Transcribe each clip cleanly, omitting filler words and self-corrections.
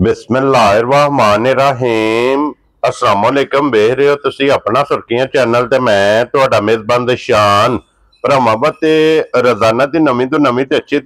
बिस्मिल्लाहिर्रहमानिर्रहीम अस्सलामुअलैकुम वेख रहे हो तुसी अपना सुर्खियां चैनल ते मैं तुहाडा मेजबान दशान भरावां ते रोजाना दी नवीं तो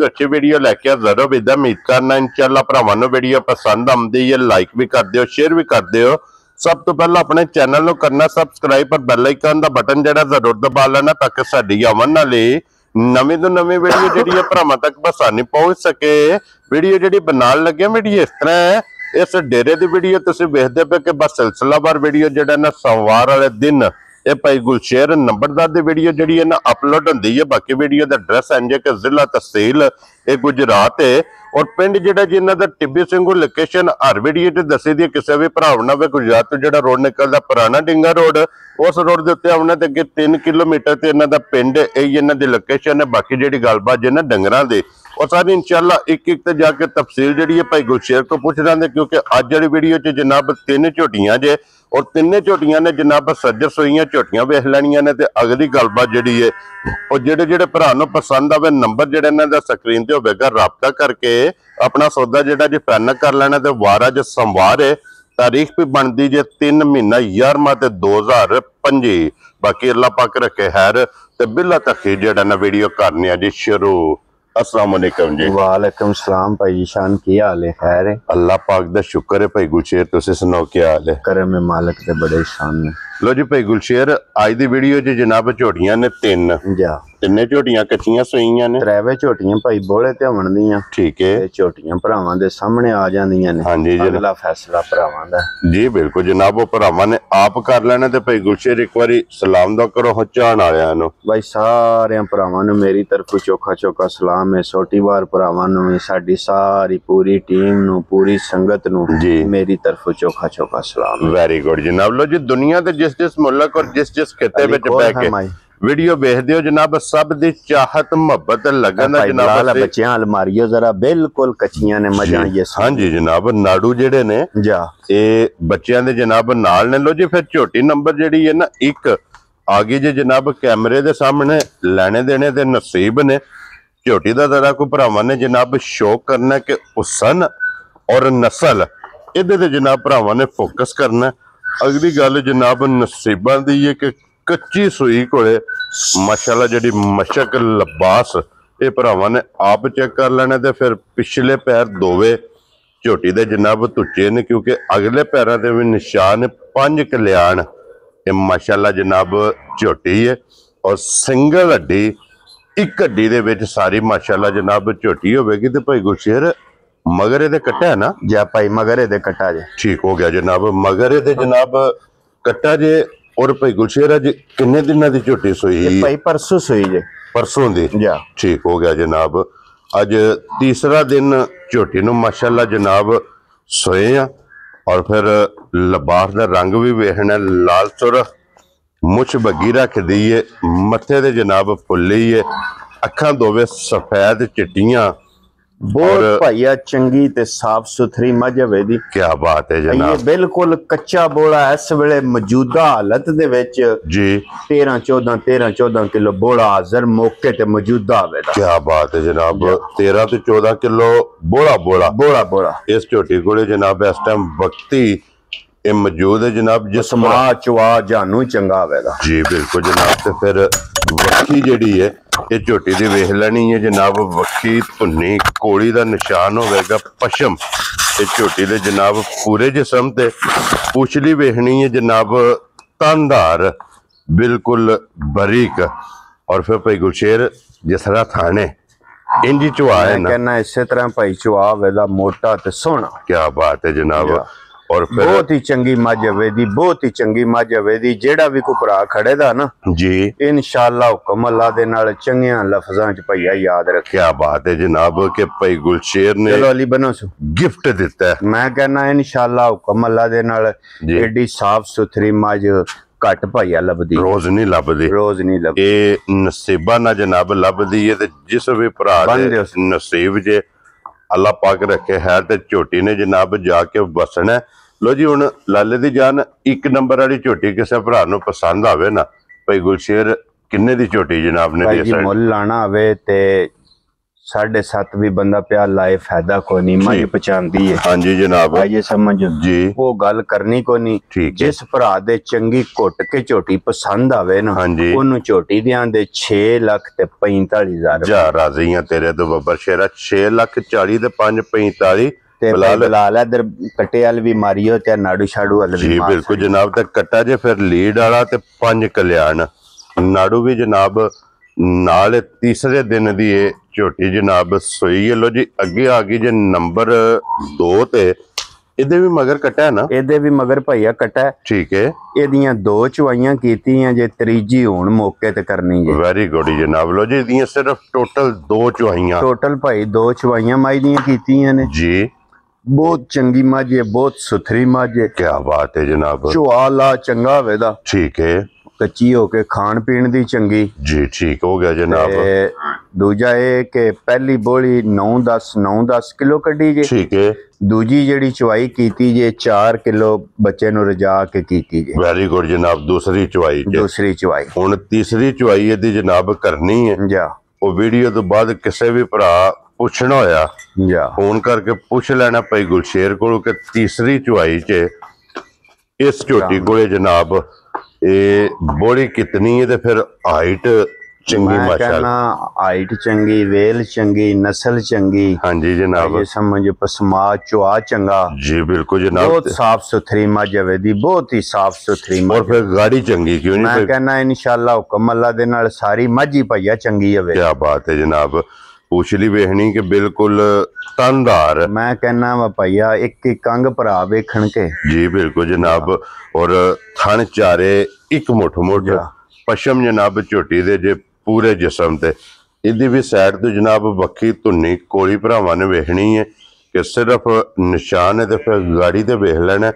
अच्छी वीडियो लैके हाज़र हो। विदा उम्मीद करना इंशाअल्लाह भरावां नूं वीडियो पसंद आउंदी है, लाइक भी कर दिओ, शेयर भी कर दिओ। सब तो पहला अपने चैनल नूं करना सबसक्राइब और बैल आइकन दा बटन जिहड़ा जरूर दबा लेना ताकि साडी आवन वाली नवीं तो नवीं वीडियो जिहड़ी भरावां तक आसानी पहुंच सके। वीडियो जिहड़ी बनाउण लगे वीडियो इस तरह है, इस डेरे की वीडियो तुसीं वेखदे पे कि बस सिलसिलावार वीडियो जिहड़ा ना सोमवार वाले दिन ये भाई गुलशेर नंबरदार की वीडियो जिहड़ी है ना अपलोड होंदी है। बाकी वीडियो का एड्रैस इंज कि जिला तहसील ये गुजरात है और पिंड जिहड़ा जिन्हां दा टिब्बी सिंघू लोकेशन हर वीडियो च दसी दी किसी भी भरा ना वे गुजरात तो जिहड़ा रोड निकलदा पुराना डिंगा रोड उस रोड के उत्ते आउणा ते अगे 3 किलोमीटर ते इन्हां दा पिंड इन्हां दी लोकेशन है। बाकी जिहड़ी गलबात जिन्हां डंगरां दी और सारी इंशाअल्लाह एक एक ते जाके तफसील जिहड़ी है भाई गुलशेर को पुछ लांगे क्योंकि अज वाली वीडियो च जनाब 3 झोटियां जे और 3 झोटियां ने जनाब सज्जर सोईयां झोटियां वेख लैणियां ने ते अगली गलबात जिहड़ी है और जिहड़े जिहड़े भरा नूं पसंद आवे नंबर जिहड़ा इन्हां दा स्क्रीन ते होवेगा राबता करके अपना सौदा जिहड़ा जी फाइनल कर लेना। ते वार अज सोमवार है, तारीख भी बनती जे 3 महीना 11वां ते 2025। बाकी अल्लाह पाक रखे खैर ते बिला तक जिहड़ा ना वीडियो करनी जी शुरू। अस्सलाम वालेकुम जी। वालेकुम सलाम भाई जीशान, की हाल है? खैर है, अल्लाह पाक दा शुक्र है। भाई गुलशेर तुसीं सुनाओ क्या हाल है? करम है मालिक दे बड़े शान ने। लो जी भाई गुलशेर अज दी वीडियो च जनाब झोटियां ने 3 जा 3 झोटियां कच्चियां सोईयां ने। त्रेवे झोटियां भाई बोले ते होण दियां, ठीक है। झोटियां भरावां दे सामने आ जांदियां ने। हाँ जी जी, अगला फैसला भरावां दा जी बिल्कुल जनाब। वो भरावां ने आप कर लेना ते भाई गुलशेर एक बारी सलाम दा करो हचान वालियां नूं। भाई सारे भरावां नूं मेरी तरफों चोखा चोखा सलाम है। छोटी बार भरावां नूं भी साडी सारी पूरी टीम नूं पूरी संगत नूं जी मेरी तरफों चोखा चोखा सलाम। वेरी गुड जनाब। लो जी दुनिया दे जिस मुल्क और जिस खिते विच बैठ के वीडियो वेखदे हो जनाब सब दी चाहत मोहब्बत लगन दा जनाब बच्चियां अलमारियो जरा बिल्कुल कच्चियां ने मजा ये। हाँ जी जनाब नाड़ू जेडे ने जा ये बच्चियां दे जनाब नाल ने। लो जी फिर झोटी नंबर जेडी है ना 1 आगे जे जनाब कैमरे दे सामने लेने देने ते नसीब ने। झोटी दा जरा को भरावां ने जनाब शौक करना कि हुसन और नस्ल इहदे ते जनाब भरावां ने फोकस करना। अगली गल जनाब नसीबां दी है कि कच्ची सूई कोले माशाल्लाह जिहड़ी मशक लबास ये भरावां ने आप चेक कर लेना। ते फिर पिछले पैर दोवे झोटी दे जनाब तुच्चे ने क्योंकि अगले पैरां ते भी निशान 5 कल्याण ये माशाल्लाह जनाब झोटी है और सिंगल हड्डी एक हड्डी दे विच सारी माशाल्लाह जनाब झोटी होवेगी। ते भाई गुलशेर मगर इहदे कट्टा है ना? जा भाई मगर इहदे कट्टा जे। ठीक हो गया जनाब, मगर इहदे जनाब कट्टा जे। और भाई गुलशेर अज किन्ने दिनां दी झोटी सोई? भाई परसों सोई जे। परसों दी जा। ठीक हो गया जनाब। अज तीसरा दिन झोटी नूं माशाल्लाह जनाब सोए आ और फिर लबास दा रंग भी वेखना लाल सुरख मुछ बगी रख दी है, मथे ते जनाब फुल्ली है, अखां दोवे सफेद चिट्टियां बहुत भाईया चंगी ते साफ सुथरी मझ वेदी। क्या बात है जनाब। ये बिल्कुल कच्चा बोला इस वेले मौजूदा हालत दे विच जी 13-14 किलो बोला हाजिर मौके ते मौजूदा वेदा। क्या बात है जनाब। 13 तो 14 किलो बोला बोला बोला बोला इस झोटी कोले जनाब इस टाइम वक्ती ये मौजूद है जनाब। जिस मा चवा जानू चंगा वेदा। जी बिल्कुल जनाब। ते फिर वक्की जेडी है ये झोटी दी वेख लेनी है जनाब। वक्की धुन्नी कोड़ी दा निशान होवेगा पशम ये झोटी दे जनाब पूरे जिस्म ते। पुछली वेखनी है जनाब तंदार बिल्कुल बारीक और फिर भाई गुलशेर जिस तरह थाने इंजी चुआ है ना कहना इस तरह भाई चुआ वेदा मोटा ते सोहना। क्या बात है जनाब। और फिर बहुत ही चंगी मझ वेदी, बहुत ही चंगी मझ वेदी। जेड़ा भी कोई भरा खड़े दा ना जी इंशाअल्लाह हुक्म अल्लाह दे नाल चंगियां लफ्जां च भैया याद रख। क्या बात है जनाब के भाई गुलशेर ने चलो अली बनो सु गिफ्ट दिता है। मैं कहना इंशाअल्लाह हुक्म अल्लाह दे नाल एडी साफ सुथरी मझ घट भाईया लभदी, रोज नहीं लभदी, रोज नहीं लभदी। ये नसीबा ना जनाब लभदी है। ते जिस भी भरा दे नसीब जे अल्लाह पाक रखे है ते झोटी ने जनाब जाके बसना। लो जी हुण लाले दी जान 1 नंबर वाली झोटी किसी भरा नूं पसंद आवे ना भाई गुलशेर किन्ने दी झोटी जनाब ने भाई जी मुल लाना आवे ते 7.5 भी बंदा प्या लाए फायदा को नहीं मज पचांदी है। हाँ जी जनाब ये समझ जी वो गल करनी को नहीं। ठीक जिस भरा दे चंगी घुट के झोटी पसंद आवे ना हाँ जी ओनू झोटी दियां दे 6,45,000 जा राजी हां तेरे तो बब्बर शेरा 6,40,000 ते 5,45 ते बिलाल इधर कट्टे वाल भी मारियो ते नाड़ू शाड़ू वाल भी जी बिल्कुल जनाब ते कट्टा जे फिर लीड वाला ते 5 कल्याण नाड़ू भी जनाब नाल तीसरे दिन दी झोटी जनाब सोई है। लो जी अगे आ गई जे नंबर 2 ते इहदे भी मगर कट्टा है ना इहदे भी मगर भैया कट्टा है। ठीक है एदियां 2 चवाइयां कीतियां जे त्रीजी हुण मौके ते करनी है। वेरी गुड जनाब। लो जी इहदियां सिर्फ टोटल 2 चवाइयां टोटल भाई 2 चवाइयां माई दियां कीतियां ने जी। बहुत चंगी मझ है बहुत सुथरी मझ है। क्या बात है जनाब। चुआला चंगा होवेदा ठीक है कच्ची होके खान पीन दी चंगी जी ठीक हो गया जनाब। दूजा ये कि पहली बोली 9-10 किलो कड्डी जे। ठीक है दूजी जेड़ी चवाई कीती जे 4 किलो बच्चे नु रजा के कीती जे। वेरी गुड जनाब। दूसरी चवाई दूसरी चवाई हुण तीसरी चवाई दी जनाब करनी है जा वो वीडियो तो बाद किसी भी भरा पुछना होया जा फोन करके पूछ लेना भाई गुलशेर को कि तीसरी चवाई च इस झोटी को जनाब ये बॉडी कितनी है ते फिर हाइट चंगी माशाल्लाह हाइट चंगी वेल चंगी नस्ल चंगी। हाँ जी जनाब ये समझ पसमा चुआ चंगा जी बिल्कुल जनाब। बहुत साफ सुथरी मझ दी बहुत ही साफ सुथरी और फिर गाड़ी चंगी क्यों नहीं। मैं कहना इंशाल्लाह हुक्म अल्लाह दे नाल सारी मझ ही भैया चंगी है। क्या बात है जनाब। पूछली वेखनी कि बिल्कुल तनदार मैं कहना वा भैया एक अंग भरा वेखण के जी बिल्कुल जनाब। और थन चारे एक मुठ मुठ पशम जनाब झोटी दे जे पूरे जिसम ते इहदी भी साइड तो जनाब बखी धुन्नी कोली भरावां ने वेखनी है कि सिर्फ निशान है ते फिर गाड़ी ते वेख लेना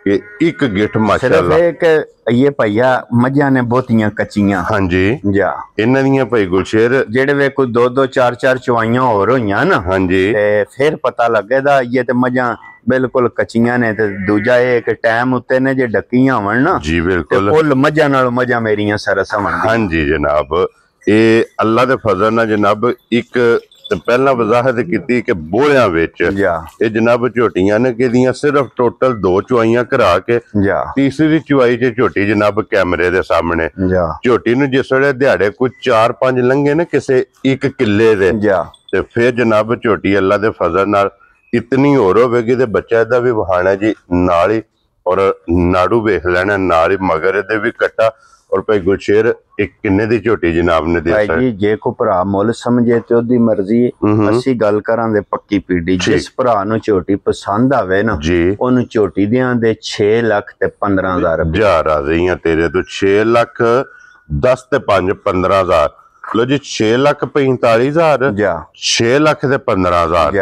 कि एक गिठ माशाल्लाह। सिर्फ एक ये भैया मझां ने बहुतियां कच्चियां हाँ जी जा इन्हां दियां भाई गुलशेर जेड़े वे कोई 2-2 4-4 चवाइयां होर होईयां ना हाँ जी ते फिर पता लगेदा ये ते मझां बिल्कुल कच्चियां ने ते दूजा ये कि टाइम उत्ते ने जे डकियां होवन ना जी बिल्कुल फुल मझां नाल मझां मेरियां सरस होवन। हाँ जी जनाब ये अल्लाह दे फजल नाल जनाब एक पहला वजाहत की कि बोलियां विच ये जनाब झोटियां ने कि सिर्फ टोटल 2 चवाइयां करा के तीसरी चवाई च झोटी जनाब कैमरे दे सामने झोटी नु जिस वेले दिहाड़े कोई 4-5 लंघे ने किसे एक किले दे ते फिर जनाब झोटी अल्लाह दे फजल नाल इतनी होर होगी ते बच्चा इहदा भी वहाना जी नाल ही और नाड़ू वेख लेना नाल ही मगर इहदे भी कट्टा। और भाई गुलशेर एक किन्ने दी झोटी जनाब ने भाई जी जे को भरा मुल समझे ते ओदी मर्जी अस्सी गल करां दे पक्की पीड़ी जिस भरा नु झोटी पसंद आवे ना जी ओनु झोटी दियां दे 6,15,000 जा राजी हां तेरे तो 6,10 ते 5-15,000 लो जी 6,45,000 जा 6,15,000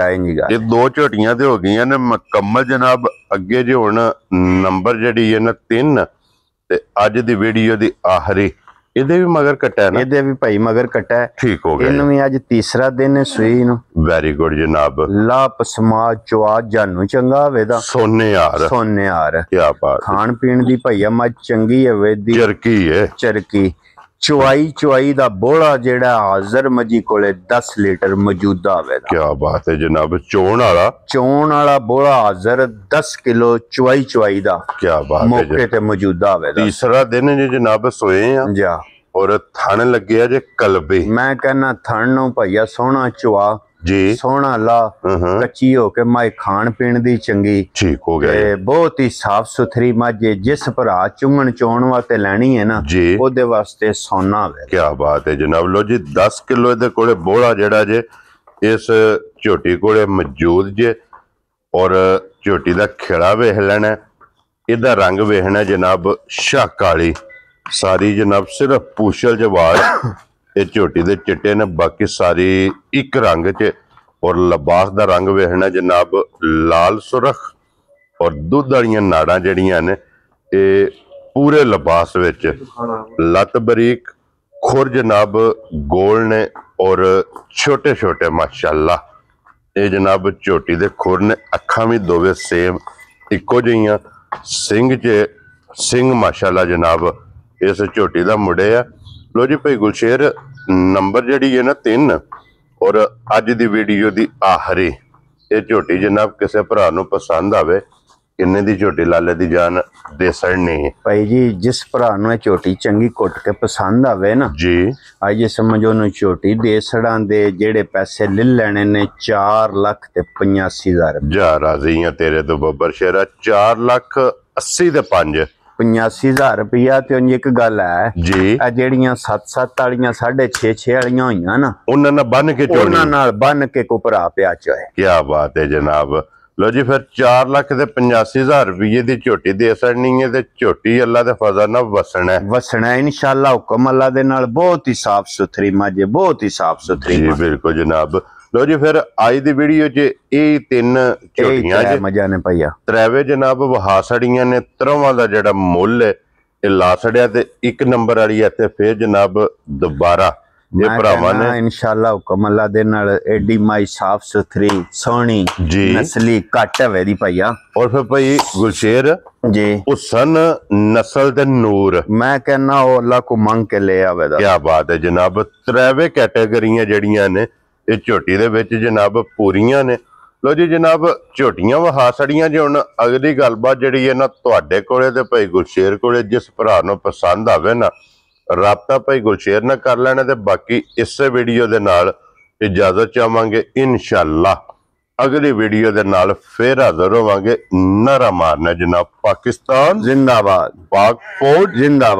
ये 2 झोटियां ते हो गई ने मुकम्मल जनाब। अगे जो हुण नंबर जड़ी है ना 3 ते अज दी वीडियो दी आखिरी इहदे भी मगर कट्टा है ना इहदे भी भाई मगर कट्टा है। ठीक हो गया इन्हू भी अज तीसरा दिन है सुई नु। वेरी गुड जनाब। ला पसमा चुआ जानू चंगा होवेदा सोने यार क्या बात। खान पीन दी भैया मझ चंगी है चरकी है चरकी चुआई दा बोला जेड़ा हाजर मजी कोले 10 लीटर मौजूदा होवेदा। क्या बात है जनाब। चोण वाला बोला हाजर 10 किलो चुआई दा क्या बात मौके ते मौजूदा होवेदा। तीसरा दिन जे जनाब सोए हैं जा और थन लगे जे कलबे। मैं कहना थन नु भैया सोहना चुआ जी सोहना ला कच्ची होके माई खान पीन दी चंगी ठीक हो गया। बहुत ही साफ सुथरी मझ जिस भरा चुंगन चोण वास्ते लैनी है ना जी ओदे वास्ते सोना है। क्या बात है जनाब। लो जी 10 किलो इहदे कोले बोला जेड़ा जे इस झोटी कोले मौजूद जे और झोटी दा खिड़ा वेख लेना इहदा रंग वेखना जनाब शाकाली सारी जनाब सिर्फ पूछल जवाब ये झोटी दे चिट्टे ने बाकी सारी एक रंग च और लिबास दा रंग वेखना जनाब लाल सुरख और दुध वालियां नाड़ां जड़ियां ने ये पूरे लिबास विच लत बरीक खुर जनाब गोल ने और छोटे छोटे माशाल्लाह ये जनाब झोटी दे खुर ने अखां भी दोवे सेम इको जिहियां सिंह माशाल्लाह जनाब इस झोटी दा मुंडे आ। लो जी भाई गुलशेर नंबर जड़ी है ना 3 और अज दी वीडियो दी आखिरी ये झोटी जनाब किसी भरा नूं पसंद आवे किन्ने दी झोटी लाले दी जान दे सड़नी भाई जी। जिस भरा नूं झोटी चंगी कुट के पसंद आवे ना जी, अज समझो न झोटी दे सड़ा दे जेड़े पैसे ले लेने ने 4,85,000 जा राजी हैं तेरे तो बब्बर शेरा 4,80,5 85,000 रुपया। ते एक गल है जी, जेड़ियां 7-7 वालियां 6.5 वालियां होईयां ना उन्हां नाल बन के को भरा पिया चाहे। क्या बात है जनाब। लो जी फिर 4,85,000 रुपये की झोटी दे सड़नी है ते झोटी अल्लाह दे फजल नाल वसना इंशाअल्लाह हुक्म अल्लाह दे नाल। बहुत ही साफ सुथरी मज, बहुत ही साफ सुथरी जी बिल्कुल जनाब। लो जी फिर आज दी वीडियो च ये 3 झोटियां मजा ने भैया त्रेवे जनाब वहा सड़ियां ने। त्रवां दा जेड़ा मुल है ये ला सड़िया ते 1 नंबर वाली है ते फिर जनाब दोबारा ये भरावां ने इंशाअल्लाह हुक्म अल्लाह दे नाल एडी माई साफ सुथरी सोहनी जी नस्ली घट है दी भैया। और फिर भाई गुलशेर जी हुसन नस्ल ते नूर मैं कहना ओ अल्लाह को मंग के ले आवे दा। क्या बात है जनाब। त्रेवे कैटेगरियां जड़ियां ने ये झोटी दे विच जनाब पूरियां ने। लो जी जनाब झोटियां वहा सड़ियां जे हुण अगली गलबात जिहड़ी है ना तुहाडे कोले ते भाई गुलशेर कोले जिस भरा नूं पसंद आवे ना राबता भाई गुलशेर ना कर लेना ते बाकी इस वीडियो दे नाल इजाजत चाहांगे। इंशाअल्लाह अगली वीडियो दे नाल फिर हाजिर होवांगे। नारा मारना जनाब पाकिस्तान जिंदाबाद, पाक फौज जिंदाबाद।